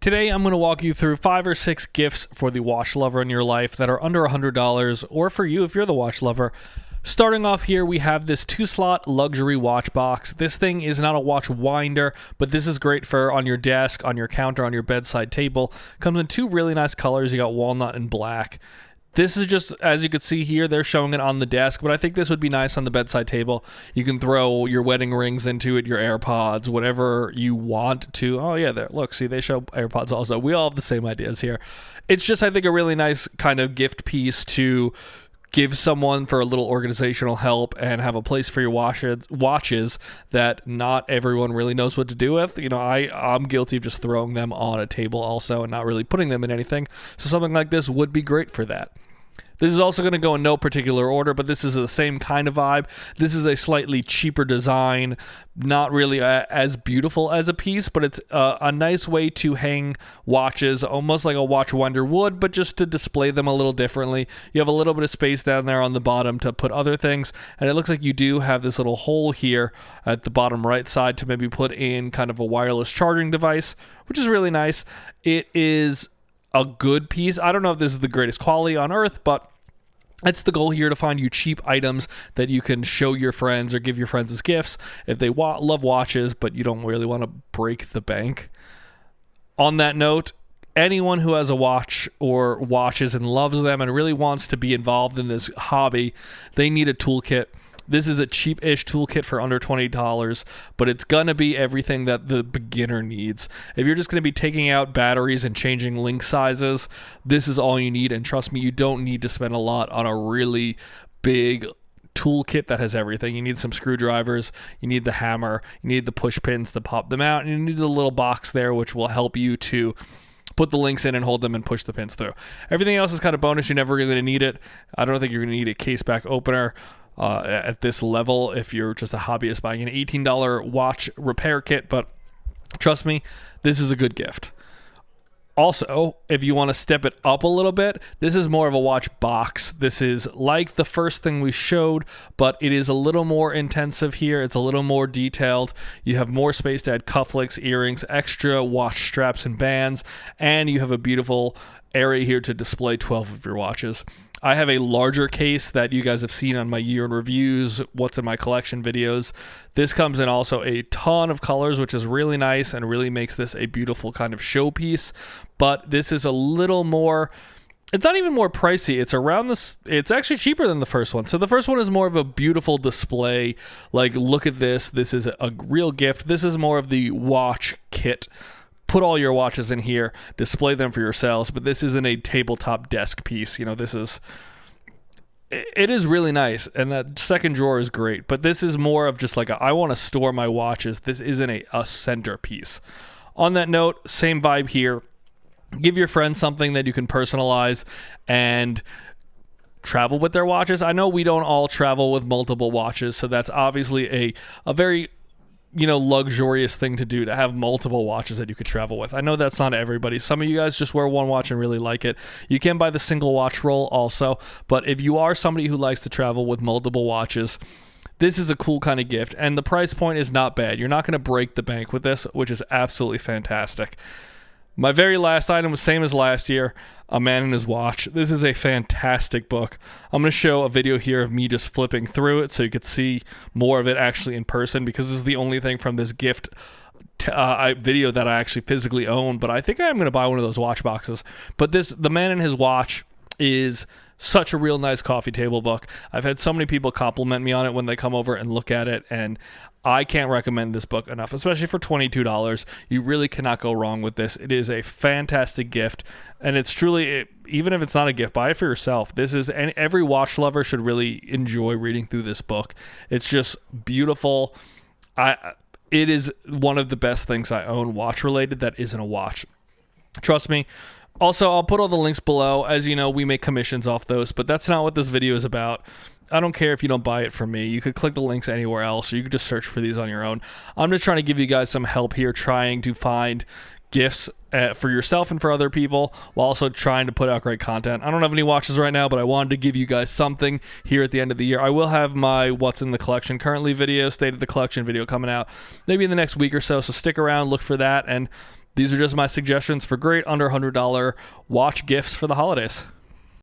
Today, I'm going to walk you through 5 or 6 gifts for the watch lover in your life that are under $100, or for you if you're the watch lover. Starting off here, we have this 2-slot luxury watch box. This thing is not a watch winder, but this is great for on your desk, on your counter, on your bedside table. Comes in 2 really nice colors. You got walnut and black. This is just, as you can see here, they're showing it on the desk, but I think this would be nice on the bedside table. You can throw your wedding rings into it, your AirPods, whatever you want to. Oh yeah, there. Look, see, they show AirPods also. We all have the same ideas here. It's just, I think, a really nice kind of gift piece to give someone for a little organizational help and have a place for your watches that not everyone really knows what to do with. You know, I'm guilty of just throwing them on a table also and not really putting them in anything. So something like this would be great for that. This is also going to go in no particular order, but this is the same kind of vibe. This is a slightly cheaper design, not really as beautiful as a piece, but it's a nice way to hang watches, almost like a watch winder would, but just to display them a little differently. You have a little bit of space down there on the bottom to put other things, and it looks like you do have this little hole here at the bottom right side to maybe put in kind of a wireless charging device, which is really nice. It is a good piece. I don't know if this is the greatest quality on earth, but that's the goal here, to find you cheap items that you can show your friends or give your friends as gifts if they love watches, but you don't really want to break the bank. On that note, anyone who has a watch or watches and loves them and really wants to be involved in this hobby, they need a toolkit. This is a cheap-ish toolkit for under $20, but it's going to be everything that the beginner needs. If you're just going to be taking out batteries and changing link sizes, this is all you need. And trust me, you don't need to spend a lot on a really big toolkit that has everything. You need some screwdrivers, you need the hammer, you need the push pins to pop them out, and you need the little box there, which will help you to put the links in and hold them and push the pins through. Everything else is kind of bonus. You're never going to need it. I don't think you're going to need a case back opener at this level if you're just a hobbyist buying an $18 watch repair kit, but trust me, this is a good gift. Also, if you want to step it up a little bit, this is more of a watch box. This is like the first thing we showed, but it is a little more intensive here. It's a little more detailed. You have more space to add cufflinks, earrings, extra watch straps and bands, and you have a beautiful area here to display 12 of your watches. I have a larger case that you guys have seen on my year in reviews, what's in my collection videos. This comes in also a ton of colors, which is really nice and really makes this a beautiful kind of showpiece. But this is a little more, it's not even more pricey. It's around this, it's actually cheaper than the first one. So the first one is more of a beautiful display. Like, look at this. This is a real gift. This is more of the watch kit. Put all your watches in here, display them for yourselves, but this isn't a tabletop desk piece. You know, it is really nice, and that second drawer is great, but this is more of just like I want to store my watches. This isn't a centerpiece. On that note, same vibe here. Give your friends something that you can personalize and travel with their watches. I know we don't all travel with multiple watches, so that's obviously a very luxurious thing to do, to have multiple watches that you could travel with. I know that's not everybody. Some of you guys just wear one watch and really like it. You can buy the single watch roll also, but if you are somebody who likes to travel with multiple watches, this is a cool kind of gift, and the price point is not bad. You're not going to break the bank with this, which is absolutely fantastic. My very last item was same as last year, A Man and His Watch. This is a fantastic book. I'm going to show a video here of me just flipping through it so you could see more of it actually in person, because this is the only thing from this gift video that I actually physically own, but I think I'm going to buy one of those watch boxes. But The Man and His Watch is such a real nice coffee table book. I've had so many people compliment me on it when they come over and look at it, and I can't recommend this book enough, especially for $22. You really cannot go wrong with this. It is a fantastic gift, and it's truly, even if it's not a gift, buy it for yourself. And every watch lover should really enjoy reading through this book. It's just beautiful. It is one of the best things I own watch related that isn't a watch. Trust me. Also, I'll put all the links below. As you know, we make commissions off those, but that's not what this video is about. I don't care if you don't buy it from me. You could click the links anywhere else, or you could just search for these on your own. I'm just trying to give you guys some help here, trying to find gifts for yourself and for other people, while also trying to put out great content. I don't have any watches right now, but I wanted to give you guys something here at the end of the year. I will have my What's in the Collection Currently video, State of the Collection video coming out maybe in the next week or so, so stick around, look for that, and These are just my suggestions for great under $100 watch gifts for the holidays.